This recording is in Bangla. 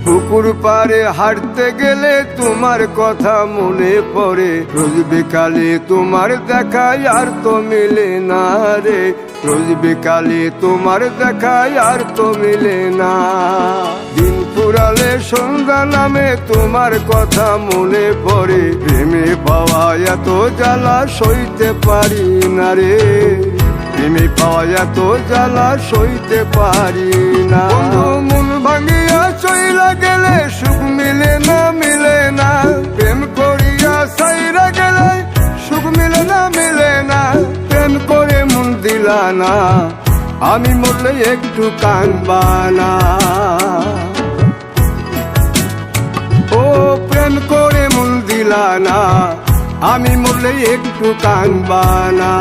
পুকুর পাড়ে হাঁটতে গেলে তোমার কথা মনে পড়ে, রোজ বিকালে তোমার দেখায় আর তো মিলে না রে, রোজ বিকালে তোমার দেখায় আর তো মিলে না। দিন ফুরালে সন্ধ্যা নামে তোমার কথা মনে পড়ে, প্রেমে পাওয়া এত জ্বালা সইতে পারি না রে, প্রেমে পাওয়া এত জ্বালা সইতে পারি না। মন ভাঙিয়া চইলা গেলে সুখ মিলে না, মিলে না, প্রেম করিয়া সাইরা গেলে সুখ মিলে না, মিলে না, প্রেম করে মন দিলা না, আমি মরলে একটু কাঁদবা না। ও প্রেম করে মন দিলা না, আমি মরলে একটু কাঁদবা না।